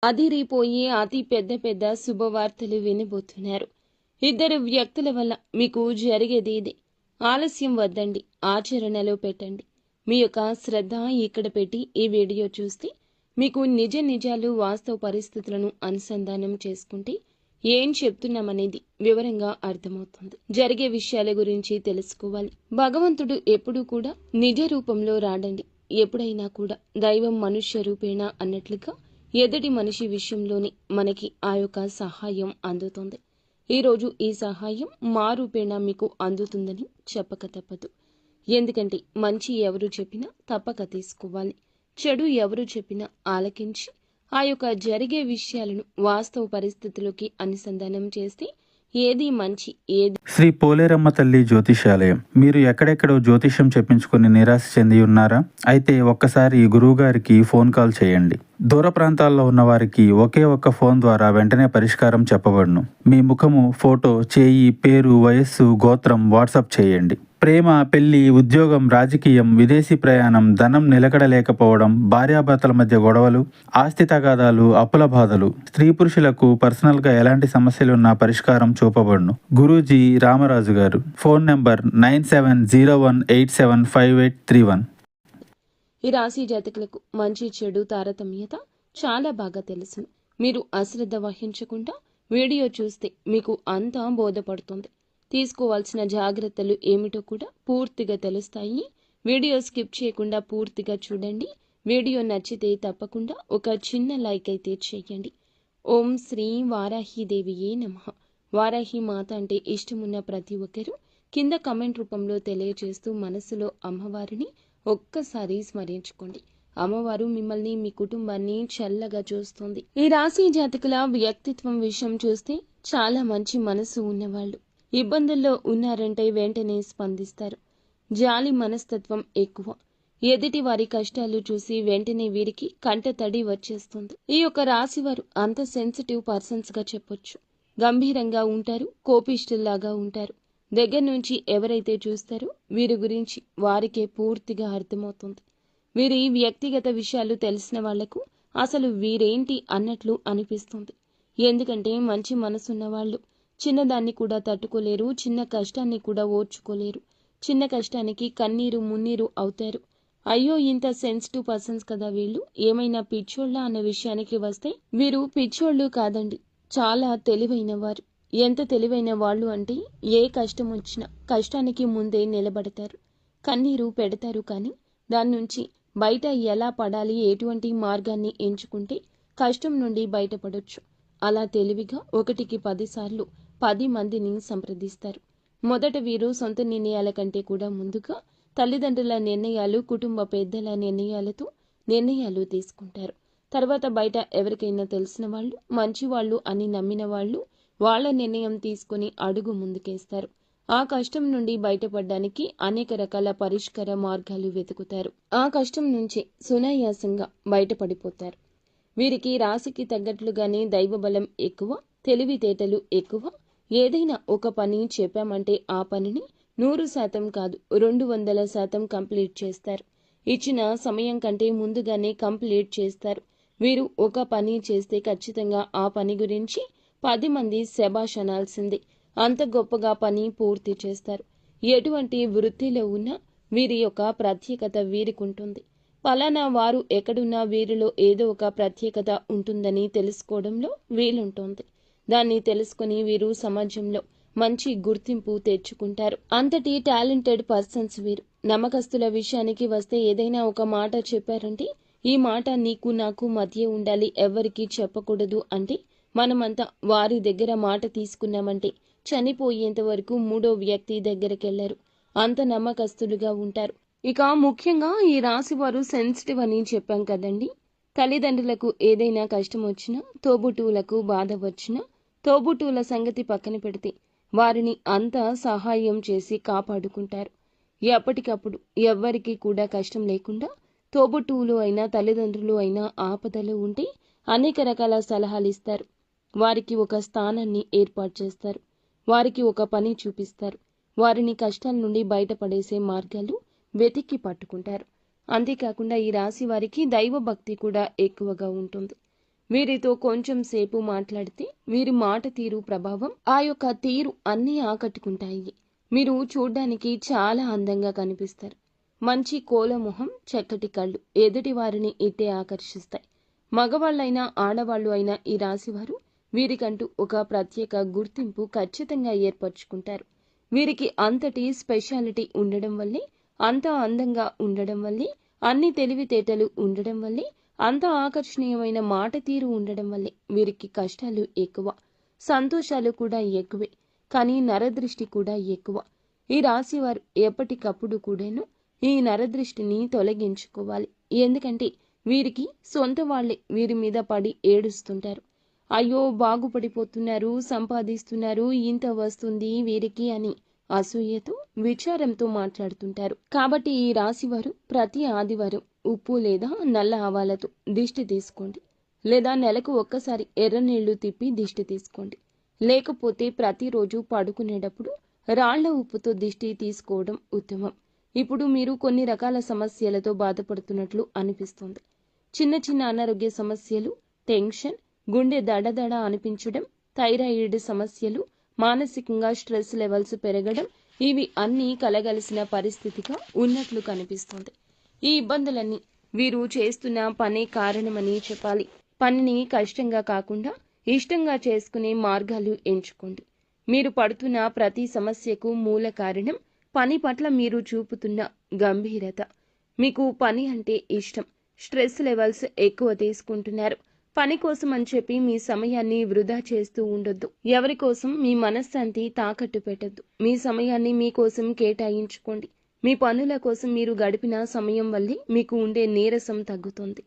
అదిరిపోయి అతి పెద్ద పెద్ద శుభవార్తలు వినబోతున్నారు. ఇద్దరు వ్యక్తుల వల్ల మీకు జరిగేది ఇదే. ఆలస్యం వద్దండి, ఆచరణలో పెట్టండి. మీ యొక్క శ్రద్ధ ఇక్కడ పెట్టి ఈ వీడియో చూస్తే మీకు నిజ నిజాలు వాస్తవ పరిస్థితులను అనుసంధానం చేసుకుంటే ఏం చెప్తున్నామనేది వివరంగా అర్థమవుతుంది. జరిగే విషయాల గురించి తెలుసుకోవాలి. భగవంతుడు ఎప్పుడూ కూడా నిజ రూపంలో రాడండి. ఎప్పుడైనా కూడా దైవం మనుష్య రూపేణ అన్నట్లుగా ఎదుటి మనిషి విషయంలోనే మనకి ఆ యొక్క సహాయం అందుతుంది. ఈరోజు ఈ సహాయం మా రూపేణ మీకు అందుతుందని చెప్పక తప్పదు. ఎందుకంటే మంచి ఎవరు చెప్పినా తప్పక తీసుకోవాలి, చెడు ఎవరు చెప్పినా ఆలకించి ఆ యొక్క జరిగే విషయాలను వాస్తవ పరిస్థితుల్లోకి అనుసంధానం చేస్తే ఏది మంచి ఏది. శ్రీ పోలేరమ్మ తల్లి జ్యోతిషాలయం. మీరు ఎక్కడెక్కడో జ్యోతిష్యం చెప్పించుకుని నిరాశ చెంది ఉన్నారా? అయితే ఒక్కసారి గురువుగారికి ఫోన్ కాల్ చేయండి. దూర ప్రాంతాల్లో ఉన్న వారికి ఒకే ఒక్క ఫోన్ ద్వారా వెంటనే పరిష్కారం చెప్పబడును. మీ ముఖము, ఫోటో, చేయి, పేరు, వయస్సు, గోత్రం వాట్సాప్ చేయండి. ప్రేమ, పెళ్లి, ఉద్యోగం, రాజకీయం, విదేశీ ప్రయాణం, ధనం నిలకడలేకపోవడం, భార్యాభర్తల మధ్య గొడవలు, ఆస్తి తగాదాలు, అప్పుల బాధలు, స్త్రీ పురుషులకు పర్సనల్గా ఎలాంటి సమస్యలున్నా పరిష్కారం చూపబడును. గురూజీ రామరాజు గారు. Phone number 9701875831. ఈ రాశి జాతకులకు మంచి చెడు తారతమ్యత చాలా బాగా తెలుసు. మీరు అశ్రద్ధ వహించకుండా వీడియో చూస్తే మీకు అంతా బోధపడుతుంది. తీసుకోవాల్సిన జాగ్రత్తలు ఏమిటో కూడా పూర్తిగా తెలుస్తాయి. వీడియో స్కిప్ చేయకుండా పూర్తిగా చూడండి. వీడియో నచ్చితే తప్పకుండా ఒక చిన్న లైక్ అయితే చేయండి. ఓం శ్రీ వారాహిదేవియే నమః. వారాహి మాత అంటే ఇష్టమున్న ప్రతి ఒక్కరూ కింద కమెంట్ రూపంలో తెలియజేస్తూ మనసులో అమ్మవారిని ఒక్కసారి స్మరించుకోండి. అమ్మవారు మిమ్మల్ని, మీ కుటుంబాన్ని చల్లగా చూస్తుంది. ఈ రాశి జాతకుల వ్యక్తిత్వం విషయం చూస్తే చాలా మంచి మనసు ఉన్నవాళ్ళు. ఇబ్బందుల్లో ఉన్నారంటే వెంటనే స్పందిస్తారు. జాలి మనస్తత్వం ఎక్కువ. ఎదుటి వారి కష్టాలు చూసి వెంటనే వీరికి కంట తడి వచ్చేస్తుంది. ఈ యొక్క రాశి వారు అంత సెన్సిటివ్ పర్సన్స్ గా చెప్పొచ్చు. గంభీరంగా ఉంటారు, కోపిష్ఠుల్లాగా ఉంటారు. దగ్గర నుంచి ఎవరైతే చూస్తారో వీరి గురించి వారికే పూర్తిగా అర్థమవుతుంది. వీరి వ్యక్తిగత విషయాలు తెలిసిన వాళ్లకు అసలు వీరేంటి అన్నట్లు అనిపిస్తుంది. ఎందుకంటే మంచి మనసున్న వాళ్ళు చిన్నదాన్ని కూడా తట్టుకోలేరు, చిన్న కష్టాన్ని కూడా ఓర్చుకోలేరు. చిన్న కష్టానికి కన్నీరు మున్నీరు అవుతారు. అయ్యో, ఇంత సెన్సిటివ్ పర్సన్స్ కదా వీళ్ళు, ఏమైనా పిచ్చోళ్ళ అన్న విషయానికి వస్తే వీరు పిచ్చోళ్ళు కాదండి, చాలా తెలివైన వారు. ఎంత తెలివైన వాళ్ళు అంటే ఏ కష్టం వచ్చినా కష్టానికి ముందే నిలబడతారు, కన్నీరు పెడతారు. కానీ దాని నుంచి బయట ఎలా పడాలి, ఎటువంటి మార్గాన్ని ఎంచుకుంటే కష్టం నుండి బయటపడొచ్చు, అలా తెలివిగా 1కి 10 సార్లు 10 మందిని సంప్రదిస్తారు. మొదట వీరు సొంత నిర్ణయాల కంటే కూడా ముందుగా తల్లిదండ్రుల నిర్ణయాలు, కుటుంబ పెద్దల నిర్ణయాలతో నిర్ణయాలు తీసుకుంటారు. తర్వాత బయట ఎవరికైనా తెలిసిన వాళ్ళు, మంచివాళ్ళు అని నమ్మిన వాళ్ళు వాళ్ళ నిర్ణయం తీసుకుని అడుగు ముందుకేస్తారు. ఆ కష్టం నుండి బయటపడడానికి అనేక రకాల పరిష్కార మార్గాలు వెతుకుతారు. ఆ కష్టం నుంచి సునాయాసంగా బయటపడిపోతారు. వీరికి రాశికి తగ్గట్లుగానే దైవబలం ఎక్కువ, తెలివితేటలు ఎక్కువ. ఏదైనా ఒక పని చెప్పామంటే ఆ పనిని 100% కాదు 200% కంప్లీట్ చేస్తారు. ఇచ్చిన సమయం కంటే ముందుగానే కంప్లీట్ చేస్తారు. వీరు ఒక పని చేస్తే ఖచ్చితంగా ఆ పని గురించి 10 మంది శభాష్ అనాల్సిందే. అంత గొప్పగా పని పూర్తి చేస్తారు. ఎటువంటి వృత్తిలో ఉన్నా వీరి యొక్క ప్రత్యేకత వీరికి ఉంటుంది. పలానా వారు ఎక్కడున్నా వీరిలో ఏదో ఒక ప్రత్యేకత ఉంటుందని తెలుసుకోవడంలో వీలుంటుంది. దాన్ని తెలుసుకుని వీరు సమాజంలో మంచి గుర్తింపు తెచ్చుకుంటారు. అంతటి టాలెంటెడ్ పర్సన్స్ వీరు. నమ్మకస్తుల విషయానికి వస్తే ఏదైనా ఒక మాట చెప్పారంటే ఈ మాట నీకు నాకు మధ్య ఉండాలి, ఎవరికి చెప్పకూడదు అంటే మనమంతా వారి దగ్గర మాట తీసుకున్నామంటే చనిపోయేంత వరకు 3వ వ్యక్తి దగ్గరకెళ్లరు. అంత నమ్మకస్తులుగా ఉంటారు. ఇక ముఖ్యంగా ఈ రాశి వారు సెన్సిటివ్ అని చెప్పాం కదండి. తల్లిదండ్రులకు ఏదైనా కష్టం వచ్చినా, తోబుట్టువులకు బాధ వచ్చినా, తోబుట్టువుల సంగతి పక్కన పెడితే వారిని అంతా సహాయం చేసి కాపాడుకుంటారు. ఎప్పటికప్పుడు ఎవ్వరికి కూడా కష్టం లేకుండా తోబుట్టువులు అయినా తల్లిదండ్రులు అయినా ఆపదలు ఉంటే అనేక రకాల సలహాలు ఇస్తారు. వారికి ఒక స్థానాన్ని ఏర్పాటు చేస్తారు. వారికి ఒక పని చూపిస్తారు. వారిని కష్టాల నుండి బయటపడేసే మార్గాలు వెతికి పట్టుకుంటారు. అంతేకాకుండా ఈ రాశి వారికి దైవ భక్తి కూడా ఎక్కువగా ఉంటుంది. వీరితో కొంచెం సేపు మాట్లాడితే వీరి మాట తీరు ప్రభావం ఆ యొక్క తీరు అన్నీ ఆకట్టుకుంటాయి. మీరు చూడ్డానికి చాలా అందంగా కనిపిస్తారు. మంచి కోలమొహం, చక్కటి కళ్ళు ఎదుటి వారిని ఇట్టే ఆకర్షిస్తాయి. మగవాళ్ళైనా ఆడవాళ్ళు అయినా ఈ రాశివారు వీరికంటూ ఒక ప్రత్యేక గుర్తింపు ఖచ్చితంగా ఏర్పరచుకుంటారు. వీరికి అంతటి స్పెషాలిటీ ఉండడం వల్లే, అంత అందంగా ఉండడం వల్లే, అన్ని తెలివితేటలు ఉండడం వల్లే, అంత ఆకర్షణీయమైన మాట తీరు ఉండడం వల్లే వీరికి కష్టాలు ఎక్కువ, సంతోషాలు కూడా ఎక్కువే. కానీ నరదృష్టి కూడా ఎక్కువ. ఈ రాశివారు ఎప్పటికప్పుడు కూడాను ఈ నరదృష్టిని తొలగించుకోవాలి. ఎందుకంటే వీరికి సొంత వాళ్లే వీరి మీద పడి ఏడుస్తుంటారు. అయ్యో బాగుపడిపోతున్నారు, సంపాదిస్తున్నారు, ఇంత వస్తుంది వీరికి అని అసూయతో, విచారంతో మాట్లాడుతుంటారు. కాబట్టి ఈ రాశివారు ప్రతి ఆదివారం ఉప్పు లేదా నల్ల ఆవాలతో దిష్టి తీసుకోండి. లేదా నెలకు ఒక్కసారి ఎర్ర నీళ్లు తిప్పి దిష్టి తీసుకోండి. లేకపోతే ప్రతిరోజు పడుకునేటప్పుడు రాళ్ల ఉప్పుతో దిష్టి తీసుకోవడం ఉత్తమం. ఇప్పుడు మీరు కొన్ని రకాల సమస్యలతో బాధపడుతున్నట్లు అనిపిస్తుంది. చిన్న చిన్న అనారోగ్య సమస్యలు, టెన్షన్, గుండె దడదడ అనిపించడం, థైరాయిడ్ సమస్యలు, మానసికంగా స్ట్రెస్ లెవెల్స్ పెరగడం, ఇవి అన్నీ కలగలిసిన పరిస్థితిగా ఉన్నట్లు కనిపిస్తుంది. ఈ ఇబ్బందులన్నీ వీరు చేస్తున్న పనే కారణమని చెప్పాలి. పనిని కష్టంగా కాకుండా ఇష్టంగా చేసుకునే మార్గాలు ఎంచుకోండి. మీరు పడుతున్న ప్రతి సమస్యకు మూల కారణం పని పట్ల మీరు చూపుతున్న గంభీరత. మీకు పని అంటే ఇష్టం. స్ట్రెస్ లెవెల్స్ ఎక్కువ తీసుకుంటున్నారు. పని కోసం అని చెప్పి మీ సమయాన్ని వృధా చేస్తూ ఉండొద్దు. ఎవరి కోసం మీ మనశ్శాంతి తాకట్టు పెట్టద్దు. మీ సమయాన్ని మీకోసం కేటాయించుకోండి. మీ పనుల కోసం మీరు గడిపిన సమయం వల్లే మీకు ఉండే నీరసం తగ్గుతుంది.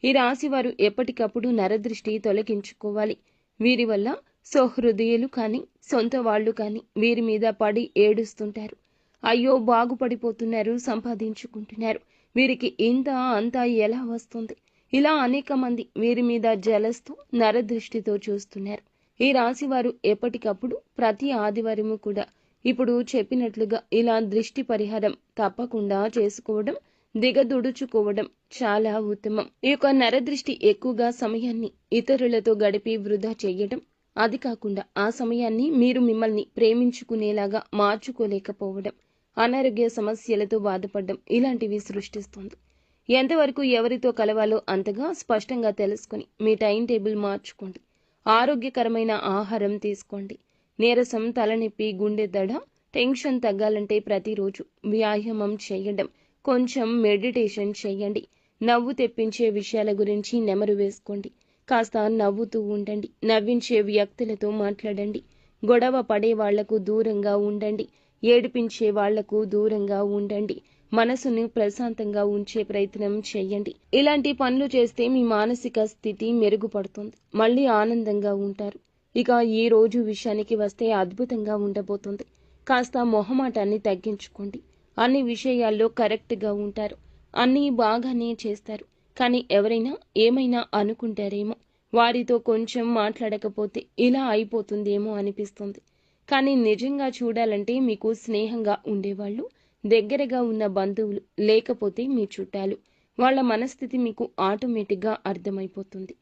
ఈ రాశివారు ఎప్పటికప్పుడు నరదృష్టి తొలగించుకోవాలి. వీరి వల్ల సహృదయులు కానీ, సొంత వాళ్ళు కానీ వీరి మీద పడి ఏడుస్తుంటారు. అయ్యో బాగుపడిపోతున్నారు, సంపాదించుకుంటున్నారు, వీరికి ఇంత అంతా ఎలా వస్తుంది, ఇలా అనేక మంది వీరి మీద జలస్తో, నరదృష్టితో చూస్తున్నారు. ఈ రాశివారు ఎప్పటికప్పుడు ప్రతి ఆదివారము కూడా ఇప్పుడు చెప్పినట్లుగా ఇలా దృష్టి పరిహారం తప్పకుండా చేసుకోవడం, దిగదుడుచుకోవడం చాలా ఉత్తమం. ఈ యొక్క నరదృష్టి ఎక్కువగా సమయాన్ని ఇతరులతో గడిపి వృధా చేయడం, అది కాకుండా ఆ సమయాన్ని మీరు మిమ్మల్ని ప్రేమించుకునేలాగా మార్చుకోలేకపోవడం, అనారోగ్య సమస్యలతో బాధపడడం ఇలాంటివి సృష్టిస్తుంది. ఎంతవరకు ఎవరితో కలవాలో అంతగా స్పష్టంగా తెలుసుకుని మీ టైం టేబుల్ మార్చుకోండి. ఆరోగ్యకరమైన ఆహారం తీసుకోండి. నీరసం, తలనొప్పి, గుండె దడ, టెన్షన్ తగ్గాలంటే ప్రతిరోజు వ్యాయామం చేయడం, కొంచెం మెడిటేషన్ చేయండి. నవ్వు తెప్పించే విషయాల గురించి నెమరు వేసుకోండి. కాస్త నవ్వుతూ ఉండండి. నవ్వించే వ్యక్తులతో మాట్లాడండి. గొడవ పడే వాళ్లకు దూరంగా ఉండండి. ఏడిపించే వాళ్లకు దూరంగా ఉండండి. మనసును ప్రశాంతంగా ఉంచే ప్రయత్నం చేయండి. ఇలాంటి పనులు చేస్తే మీ మానసిక స్థితి మెరుగుపడుతుంది. మళ్ళీ ఆనందంగా ఉంటారు. ఇక ఈ రోజు విషయానికి వస్తే అద్భుతంగా ఉండబోతుంది. కాస్త మొహమాటాన్ని తగ్గించుకోండి. అన్ని విషయాల్లో కరెక్ట్గా ఉంటారు. అన్నీ బాగానే చేస్తారు. కానీ ఎవరైనా ఏమైనా అనుకుంటారేమో, వారితో కొంచెం మాట్లాడకపోతే ఇలా అయిపోతుందేమో అనిపిస్తుంది. కానీ నిజంగా చూడాలంటే మీకు స్నేహంగా ఉండేవాళ్ళు, దగ్గరగా ఉన్న బంధువులు, లేకపోతే మీ చుట్టాలు, వాళ్ళ మనస్థితి మీకు ఆటోమేటిక్గా అర్థమైపోతుంది.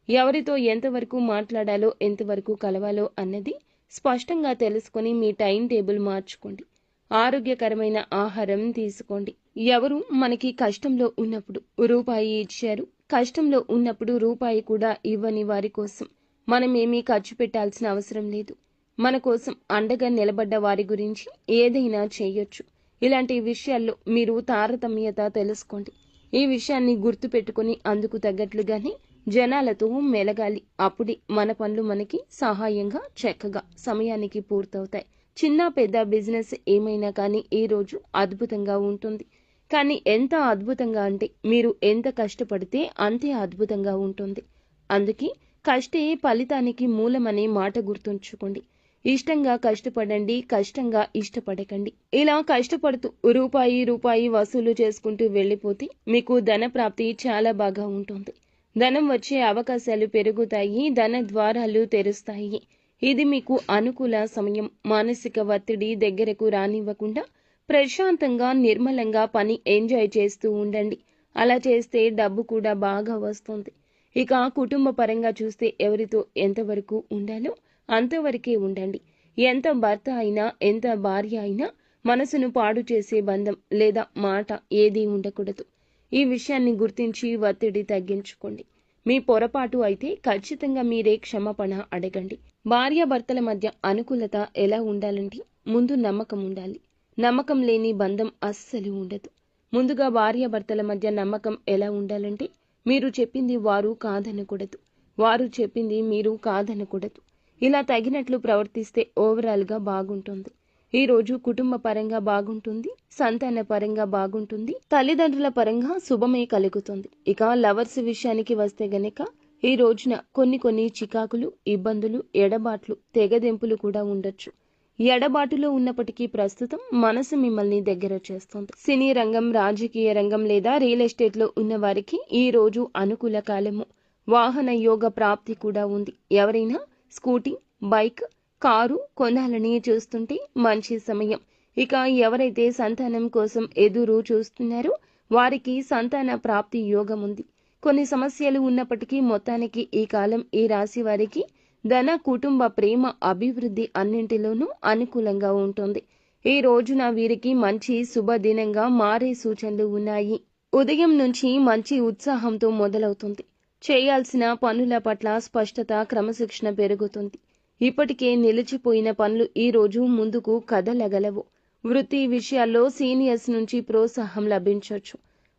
ఎవరితో ఎంతవరకు మాట్లాడాలో, ఎంతవరకు కలవాలో అన్నది స్పష్టంగా తెలుసుకొని మీ టైం టేబుల్ మార్చుకోండి. ఆరోగ్యకరమైన ఆహారం తీసుకోండి. ఎవరు మనకి కష్టంలో ఉన్నప్పుడు రూపాయి ఇచ్చారు, కష్టంలో ఉన్నప్పుడు రూపాయి కూడా ఇవ్వని వారి కోసం మనమేమీ ఖర్చు పెట్టాల్సిన అవసరం లేదు. మన కోసం అండగా నిలబడ్డ వారి గురించి ఏదైనా చేయొచ్చు. ఇలాంటి విషయాల్లో మీరు తారతమ్యత తెలుసుకోండి. ఈ విషయాన్ని గుర్తుపెట్టుకుని అందుకు తగ్గట్లుగానే జనాలతో మెలగాలి. అప్పుడే మన పనులు మనకి సహాయంగా, చక్కగా సమయానికి పూర్తవుతాయి. చిన్న పెద్ద బిజినెస్ ఏమైనా కానీ ఈ రోజు అద్భుతంగా ఉంటుంది. కానీ ఎంత అద్భుతంగా అంటే మీరు ఎంత కష్టపడితే అంతే అద్భుతంగా ఉంటుంది. అందుకే కష్టే ఫలితానికి మూలమనే మాట గుర్తుంచుకోండి. ఇష్టంగా కష్టపడండి, కష్టంగా ఇష్టపడకండి. ఇలా కష్టపడుతూ రూపాయి వసూలు చేసుకుంటూ వెళ్ళిపోతే మీకు ధన ప్రాప్తి చాలా బాగా ఉంటుంది. ధనం వచ్చే అవకాశాలు పెరుగుతాయి. ధన ద్వారాలు తెరుస్తాయి. ఇది మీకు అనుకూల సమయం. మానసిక ఒత్తిడి దగ్గరకు రానివ్వకుండా ప్రశాంతంగా, నిర్మలంగా పని ఎంజాయ్ చేస్తూ ఉండండి. అలా చేస్తే డబ్బు కూడా బాగా వస్తుంది. ఇక కుటుంబ పరంగా చూస్తే ఎవరితో ఎంతవరకు ఉండాలో అంతవరకే ఉండండి. ఎంత భర్త అయినా ఎంత భార్య అయినా మనసును పాడు చేసే బంధం లేదా మాట ఏదీ ఉండకూడదు. ఈ విషయాన్ని గుర్తించి ఒత్తిడి తగ్గించుకోండి. మీ పొరపాటు అయితే ఖచ్చితంగా మీరే క్షమాపణ అడగండి. భార్యాభర్తల మధ్య అనుకూలత ఎలా ఉండాలంటే ముందు నమ్మకం ఉండాలి. నమ్మకం లేని బంధం అస్సలు ఉండదు. ముందుగా భార్యాభర్తల మధ్య నమ్మకం ఎలా ఉండాలంటే మీరు చెప్పింది వారు కాదనకూడదు, వారు చెప్పింది మీరు కాదనకూడదు. ఇలా తగినట్లు ప్రవర్తిస్తే ఓవరాల్గా బాగుంటుంది. ఈ రోజు కుటుంబ పరంగా బాగుంటుంది, సంతాన పరంగా బాగుంటుంది, తల్లిదండ్రుల పరంగా శుభమే కలుగుతుంది. ఇక లవర్స్ విషయానికి వస్తే గనక ఈ రోజున కొన్ని చికాకులు, ఇబ్బందులు, ఎడబాట్లు, తెగదెంపులు కూడా ఉండొచ్చు. ఎడబాటులో ఉన్నప్పటికీ ప్రస్తుతం మనసు మిమ్మల్ని దగ్గర చేస్తుంది. సినీ రంగం, రాజకీయ రంగం లేదా రియల్ ఎస్టేట్ లో ఉన్న వారికి ఈ రోజు అనుకూల కాలము. వాహన యోగ ప్రాప్తి కూడా ఉంది. ఎవరైనా స్కూటీ, బైక్, కారు కొనాలని చూస్తుంటే మంచి సమయం. ఇక ఎవరైతే సంతానం కోసం ఎదురు చూస్తున్నారో వారికి సంతాన ప్రాప్తి యోగం ఉంది. కొన్ని సమస్యలు ఉన్నప్పటికీ మొత్తానికి ఈ కాలం ఈ రాశి వారికి ధన, కుటుంబ, ప్రేమ, అభివృద్ధి అన్నింటిలోనూ అనుకూలంగా ఉంటుంది. ఈ రోజున వీరికి మంచి శుభదినంగా మారే సూచనలు ఉన్నాయి. ఉదయం నుంచి మంచి ఉత్సాహంతో మొదలవుతుంది. చేయాల్సిన పనుల పట్ల స్పష్టత, క్రమశిక్షణ పెరుగుతుంది. ఇప్పటికే నిలిచిపోయిన పనులు ఈ రోజు ముందుకు కదలగలవు. వృత్తి విషయాల్లో సీనియర్స్ నుంచి ప్రోత్సాహం లభించవచ్చు.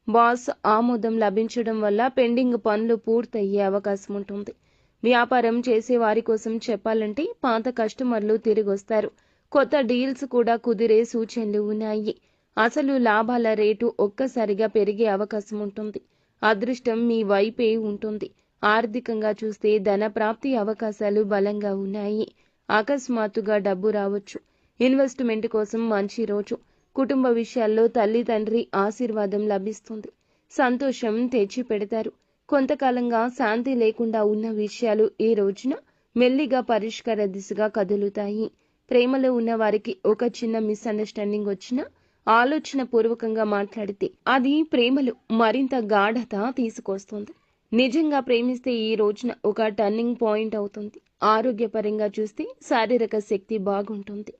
బాస్ ఆమోదం లభించడం వల్ల పెండింగ్ పనులు పూర్తయ్యే అవకాశం ఉంటుంది. వ్యాపారం చేసే వారి కోసం చెప్పాలంటే పాత కస్టమర్లు తిరిగొస్తారు. కొత్త డీల్స్ కూడా కుదిరే సూచనలు ఉన్నాయి. అసలు లాభాల రేటు ఒక్కసారిగా పెరిగే అవకాశం ఉంటుంది. అదృష్టం మీ వైపే ఉంటుంది. ఆర్థికంగా చూస్తే ధన ప్రాప్తి అవకాశాలు బలంగా ఉన్నాయి. అకస్మాత్తుగా డబ్బు రావచ్చు. ఇన్వెస్ట్మెంట్ కోసం మంచి రోజు. కుటుంబ విషయాల్లో తల్లి, తండ్రి ఆశీర్వాదం లభిస్తుంది. సంతోషం తెచ్చి పెడతారు. కొంతకాలంగా శాంతి లేకుండా ఉన్న విషయాలు ఈ రోజున మెల్లిగా పరిష్కార దిశగా కదులుతాయి. ప్రేమలో ఉన్న వారికి ఒక చిన్న మిస్అండర్స్టాండింగ్ వచ్చినా ఆలోచన పూర్వకంగా మాట్లాడితే అది ప్రేమలో మరింత గాఢత తీసుకొస్తుంది. నిజంగా ప్రేమిస్తే ఈ రోజున ఒక టర్నింగ్ పాయింట్ అవుతుంది. ఆరోగ్యపరంగా చూస్తే శారీరక శక్తి బాగుంటుంది.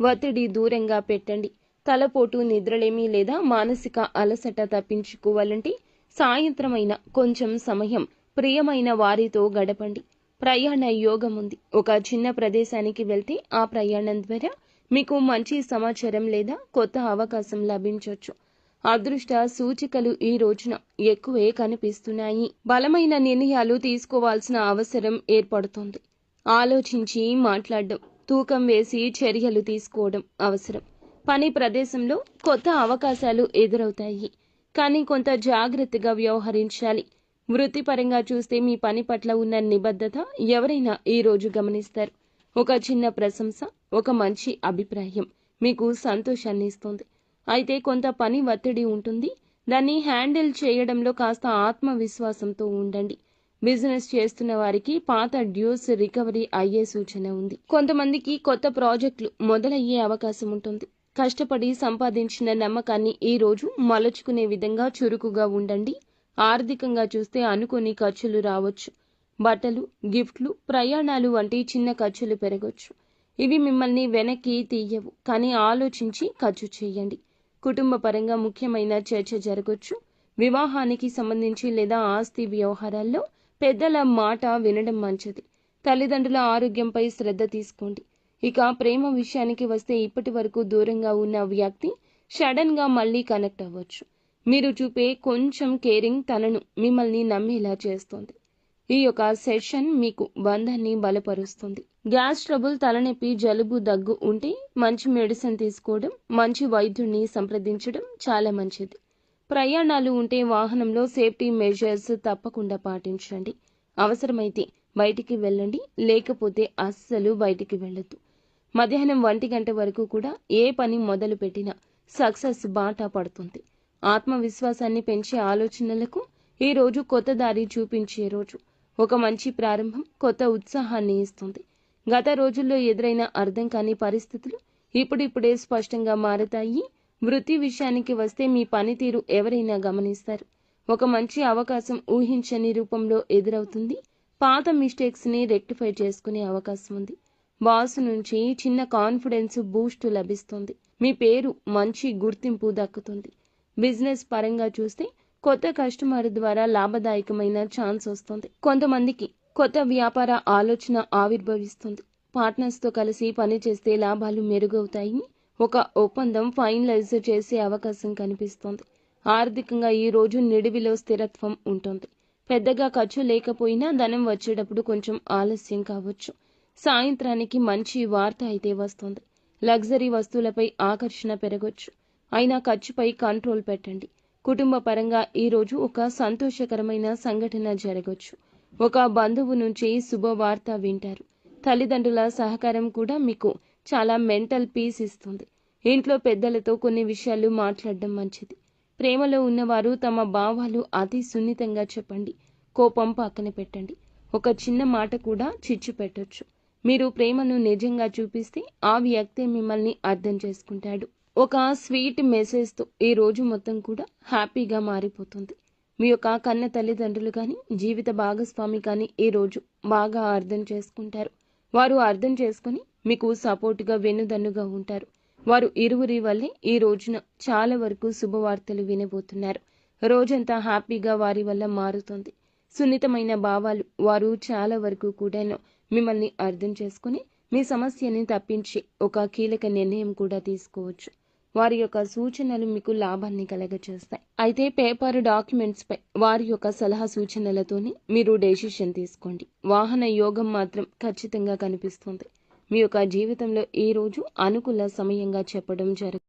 ఒత్తిడి దూరంగా పెట్టండి. తలపోటు, నిద్రలేమి లేదా మానసిక అలసట తప్పించుకోవాలంటే సాయంత్రమైన కొంచెం సమయం ప్రియమైన వారితో గడపండి. ప్రయాణ యోగం ఉంది. ఒక చిన్న ప్రదేశానికి వెళ్తే ఆ ప్రయాణం ద్వారా మీకు మంచి సమాచారం లేదా కొత్త అవకాశం లభించవచ్చు. అదృష్ట సూచికలు ఈ రోజున ఎక్కువే కనిపిస్తున్నాయి. బలమైన నిర్ణయాలు తీసుకోవాల్సిన అవసరం ఏర్పడుతుంది. ఆలోచించి మాట్లాడడం, తూకం వేసి చర్యలు తీసుకోవడం అవసరం. పని ప్రదేశంలో కొత్త అవకాశాలు ఎదురవుతాయి, కానీ కొంత జాగ్రత్తగా వ్యవహరించాలి. వృత్తిపరంగా చూస్తే మీ పని పట్ల ఉన్న నిబద్ధత ఎవరైనా ఈ రోజు గమనిస్తారు. ఒక చిన్న ప్రశంస, ఒక మంచి అభిప్రాయం మీకు సంతోషాన్ని ఇస్తుంది. అయితే కొంత పని ఒత్తిడి ఉంటుంది. దాన్ని హ్యాండిల్ చేయడంలో కాస్త ఆత్మవిశ్వాసంతో ఉండండి. బిజినెస్ చేస్తున్న వారికి పాత డ్యూస్ రికవరీ అయ్యే సూచన ఉంది. కొంతమందికి కొత్త ప్రాజెక్టులు మొదలయ్యే అవకాశం ఉంటుంది. కష్టపడి సంపాదించిన నమ్మకాన్ని ఈ రోజు మలుచుకునే విధంగా చురుకుగా ఉండండి. ఆర్థికంగా చూస్తే అనుకోని ఖర్చులు రావచ్చు. బట్టలు, గిఫ్ట్లు, ప్రయాణాలు వంటి చిన్న ఖర్చులు పెరగవచ్చు. ఇవి మిమ్మల్ని వెనక్కి తీయవు, కానీ ఆలోచించి ఖర్చు చేయండి. కుటుంబ పరంగా ముఖ్యమైన చర్చ జరగవచ్చు. వివాహానికి సంబంధించి లేదా ఆస్తి వ్యవహారాల్లో పెద్దల మాట వినడం మంచిది. తల్లిదండ్రుల ఆరోగ్యంపై శ్రద్ధ తీసుకోండి. ఇక ప్రేమ విషయానికి వస్తే ఇప్పటి వరకు దూరంగా ఉన్న వ్యక్తి సడన్ గా మళ్ళీ కనెక్ట్ అవ్వచ్చు. మీరు చూపే కొంచెం కేరింగ్ తనను మిమ్మల్ని నమ్మేలా చేస్తుంది. ఈ యొక్క సెషన్ మీకు బంధాన్ని బలపరుస్తుంది. గ్యాస్ ట్రబుల్, తలనొప్పి, జలుబు, దగ్గు ఉంటే మంచి మెడిసిన్ తీసుకోవడం, మంచి వైద్యుడిని సంప్రదించడం చాలా మంచిది. ప్రయాణాలు ఉంటే వాహనంలో సేఫ్టీ మెజర్స్ తప్పకుండా పాటించండి. అవసరమైతే బయటికి వెళ్ళండి, లేకపోతే అస్సలు బయటికి వెళ్ళొద్దు. మధ్యాహ్నం 1 గంట వరకు కూడా ఏ పని మొదలు పెట్టినా సక్సెస్ బాట పడుతుంది. ఆత్మవిశ్వాసాన్ని పెంచే ఆలోచనలకు ఈ రోజు కొత్త దారి చూపించే రోజు. ఒక మంచి ప్రారంభం కొత్త ఉత్సాహాన్ని ఇస్తుంది. గత రోజుల్లో ఎదురైన అర్థం కాని పరిస్థితులు ఇప్పుడిప్పుడే స్పష్టంగా మారతాయి. వృత్తి విషయానికి వస్తే మీ పనితీరు ఎవరైనా గమనిస్తారు. ఒక మంచి అవకాశం ఊహించని రూపంలో ఎదురవుతుంది. పాత మిస్టేక్స్ని రెక్టిఫై చేసుకునే అవకాశం ఉంది. బాస్ నుంచి చిన్న కాన్ఫిడెన్స్ బూస్ట్ లభిస్తుంది. మీ పేరు మంచి గుర్తింపు దక్కుతుంది. బిజినెస్ పరంగా చూస్తే కొత్త కస్టమర్ ద్వారా లాభదాయకమైన ఛాన్స్ వస్తుంది. కొంతమందికి కొత్త వ్యాపార ఆలోచన ఆవిర్భవిస్తుంది. పార్ట్నర్స్తో కలిసి పనిచేస్తే లాభాలు మెరుగవుతాయి. ఒక ఒప్పందం ఫైనలైజ్ చేసే అవకాశం కనిపిస్తోంది. ఆర్థికంగా ఈ రోజు నిడివిలో స్థిరత్వం ఉంటుంది. పెద్దగా ఖర్చు లేకపోయినా ధనం వచ్చేటప్పుడు కొంచెం ఆలస్యం కావచ్చు. సాయంత్రానికి మంచి వార్త అయితే వస్తుంది. లగ్జరీ వస్తువులపై ఆకర్షణ పెరగొచ్చు. అయినా ఖర్చుపై కంట్రోల్ పెట్టండి. కుటుంబ పరంగా ఈరోజు ఒక సంతోషకరమైన సంఘటన జరగొచ్చు. ఒక బంధువు నుంచి శుభవార్త వింటారు. తల్లిదండ్రుల సహకారం కూడా మీకు చాలా మెంటల్ పీస్ ఇస్తుంది. ఇంట్లో పెద్దలతో కొన్ని విషయాలు మాట్లాడడం మంచిది. ప్రేమలో ఉన్నవారు తమ భావాలు అతి సున్నితంగా చెప్పండి. కోపం పక్కన పెట్టండి. ఒక చిన్న మాట కూడా చిచ్చు పెట్టొచ్చు. మీరు ప్రేమను నిజంగా చూపిస్తే ఆ వ్యక్తే మిమ్మల్ని అర్థం చేసుకుంటాడు. ఒక స్వీట్ మెసేజ్తో ఈ రోజు మొత్తం కూడా హ్యాపీగా మారిపోతుంది. మీ యొక్క కన్న తల్లిదండ్రులు కానీ జీవిత భాగస్వామి కానీ ఈ రోజు బాగా అర్థం చేసుకుంటారు. వారు అర్థం చేసుకుని మీకు సపోర్టుగా వెన్నుదన్నుగా ఉంటారు. వారు ఇరువురి వల్లే ఈ రోజున చాలా వరకు శుభవార్తలు వినబోతున్నారు. రోజంతా హ్యాపీగా వారి వల్ల మారుతుంది. సున్నితమైన భావాలు వారు చాలా వరకు కూడా మిమ్మల్ని అర్థం చేసుకుని మీ సమస్యని తప్పించి ఒక కీలక నిర్ణయం కూడా తీసుకోవచ్చు. వారి యొక్క సూచనలు మీకు లాభాన్ని కలగచేస్తాయి. అయితే పేపర్ డాక్యుమెంట్స్ పై వారి యొక్క సలహా సూచనలతోనే మీరు డెసిషన్ తీసుకోండి. వాహన యోగం మాత్రం ఖచ్చితంగా కనిపిస్తుంది. మీ యొక్క జీవితంలో ఈ రోజు అనుకూల సమయంగా చెప్పడం జరుగుతుంది.